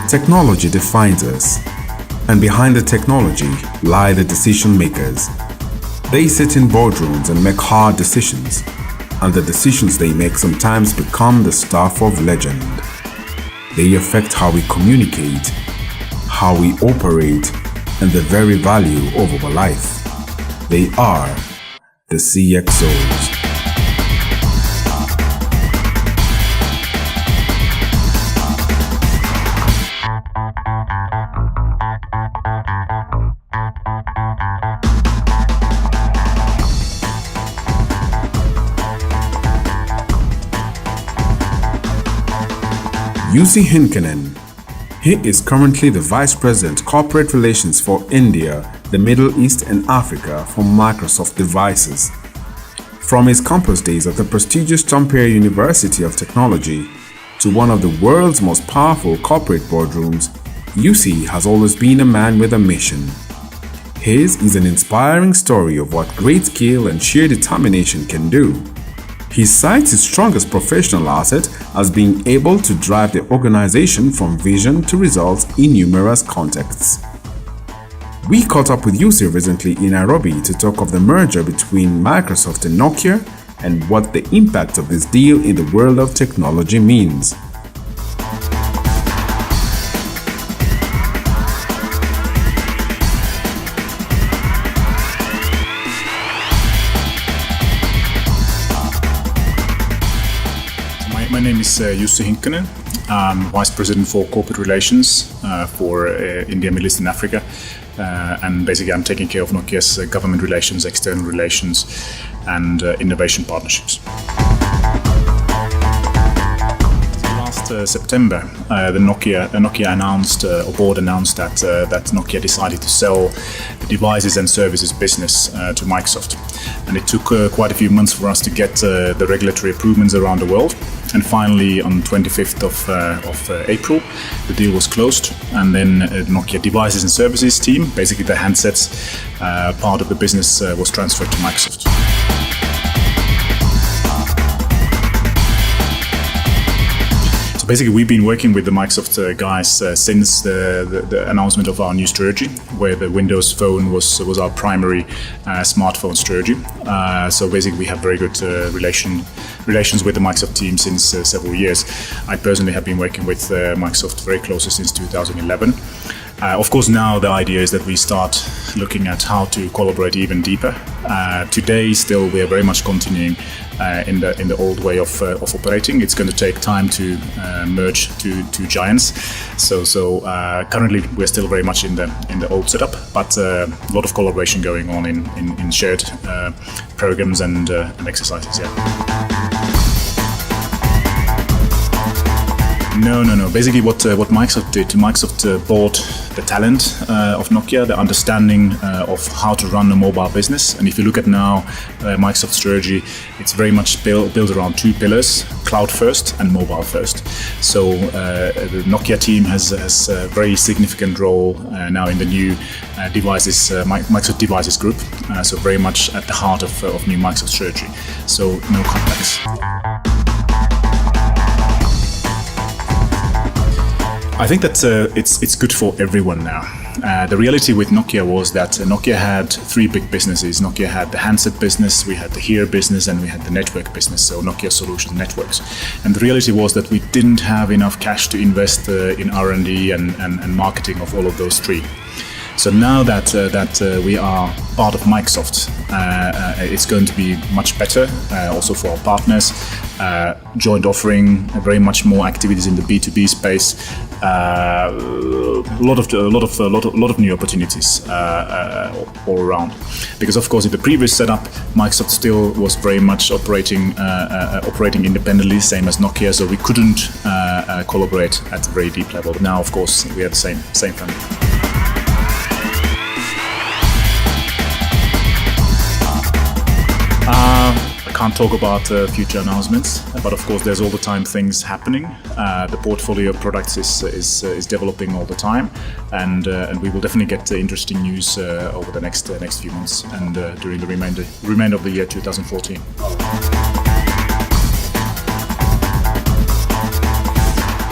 Technology defines us, and behind the technology lie the decision makers. They sit in boardrooms and make hard decisions, and the decisions they make sometimes become the stuff of legend. They affect how we communicate, how we operate, and the very value of our life. They are the CXOs. Jussi Hinkkanen. He is currently the Vice President Corporate Relations for India, the Middle East and Africa for Microsoft Devices. From his campus days at the prestigious Tampere University of Technology to one of the world's most powerful corporate boardrooms, Jussi has always been a man with a mission. His is an inspiring story of what great skill and sheer determination can do. He cites his strongest professional asset as being able to drive the organization from vision to results in numerous contexts. We caught up with Jussi recently in Nairobi to talk of the merger between Microsoft and Nokia and what the impact of this deal in the world of technology means. My name is Jussi Hinkkanen. I'm Vice President for Corporate Relations for India, Middle East and Africa. And basically I'm taking care of Nokia's government relations, external relations and innovation partnerships. Last September, the Nokia announced, or board announced that Nokia decided to sell the devices and services business to Microsoft. And it took quite a few months for us to get the regulatory approvals around the world. And finally, on 25th of April, the deal was closed. And then the Nokia Devices and Services team, basically the handsets, part of the business was transferred to Microsoft. So basically, we've been working with the Microsoft guys since the announcement of our new strategy, where the Windows Phone was our primary smartphone strategy. So basically, we have very good relations with the Microsoft team since several years. I personally have been working with Microsoft very closely since 2011. Of course, now the idea is that we start looking at how to collaborate even deeper. Today, still, we are very much continuing in the old way of operating. It's going to take time to merge two giants. So currently, we're still very much in the old setup, but a lot of collaboration going on in shared programs and exercises. Yeah. No. Basically, what Microsoft did, Microsoft bought the talent of Nokia, the understanding of how to run a mobile business. And if you look at now Microsoft strategy, it's very much built around two pillars: cloud first and mobile first. So the Nokia team has a very significant role now in the new devices, Microsoft Devices group. So very much at the heart of new Microsoft strategy. So no complex. I think that it's good for everyone now. The reality with Nokia was that Nokia had three big businesses. Nokia had the handset business, we had the HERE business, and we had the network business, so Nokia Solutions Networks. And the reality was that we didn't have enough cash to invest in R&D and marketing of all of those three. So now that we are part of Microsoft, it's going to be much better, also for our partners. Joint offering, very much more activities in the B2B space. A lot of new opportunities all around. Because of course, in the previous setup, Microsoft still was very much operating independently, same as Nokia. So we couldn't collaborate at a very deep level. But now, of course, we are the same family. can't talk about future announcements, but of course there's all the time things happening. The portfolio of products is developing all the time, and we will definitely get interesting news over the next few months and during the remainder of the year 2014.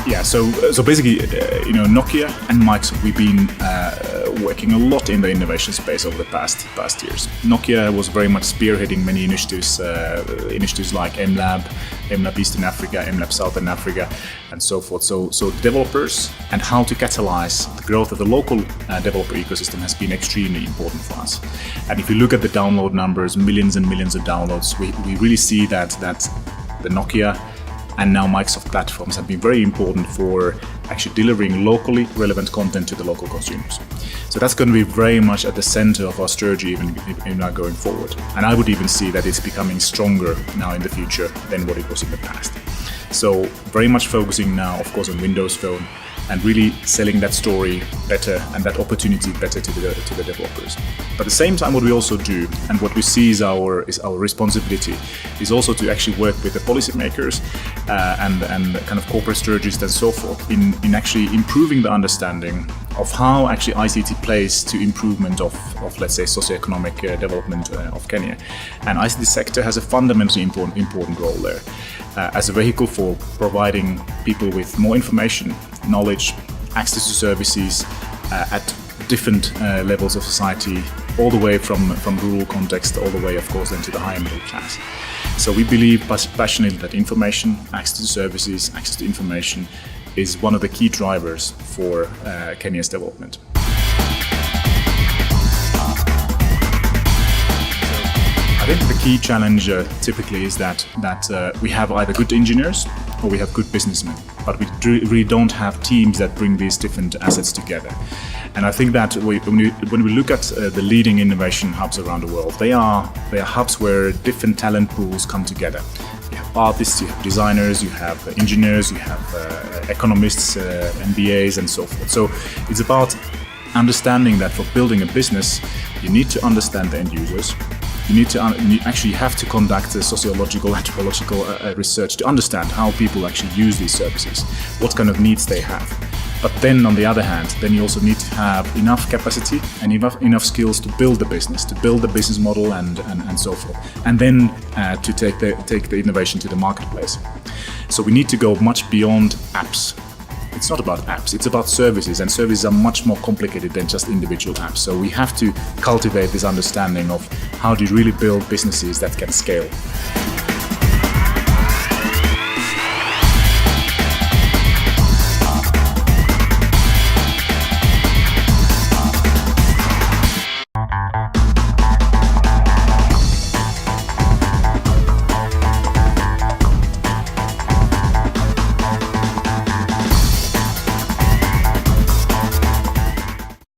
Yeah, so basically, Nokia and Microsoft, we've been working a lot in the innovation space over the past years. Nokia was very much spearheading many initiatives like MLab Eastern Africa, MLab Southern Africa, and so forth. So developers and how to catalyze the growth of the local developer ecosystem has been extremely important for us. And if you look at the download numbers, millions and millions of downloads, we really see that the Nokia and now Microsoft platforms have been very important for actually delivering locally relevant content to the local consumers. So that's going to be very much at the center of our strategy even now going forward. And I would even see that it's becoming stronger now in the future than what it was in the past. So very much focusing now, of course, on Windows Phone and really selling that story better and that opportunity better to the developers. But at the same time, what we also do and what we see is our responsibility is also to actually work with the policymakers and kind of corporate strategists and so forth in actually improving the understanding of how actually ICT plays to improvement of let's say socioeconomic development of Kenya. And ICT sector has a fundamentally important role there as a vehicle for providing people with more information, knowledge, access to services at different levels of society, all the way from rural context all the way, of course, then to the higher middle class. So we believe passionately that information, access to services, access to information is one of the key drivers for Kenya's development. I think the key challenge typically is that we have either good engineers or we have good businessmen, but we really don't have teams that bring these different assets together. And I think that when we look at the leading innovation hubs around the world, they are hubs where different talent pools come together. You have artists, you have designers, you have engineers, you have economists, MBAs, and so forth. So it's about understanding that for building a business, you need to understand the end users. You actually have to conduct a sociological, anthropological research to understand how people actually use these services, what kind of needs they have. But then on the other hand, then you also need to have enough capacity and enough skills to build the business model and so forth. And then to take the innovation to the marketplace. So we need to go much beyond apps. It's not about apps, it's about services, and services are much more complicated than just individual apps. So we have to cultivate this understanding of how do you really build businesses that can scale.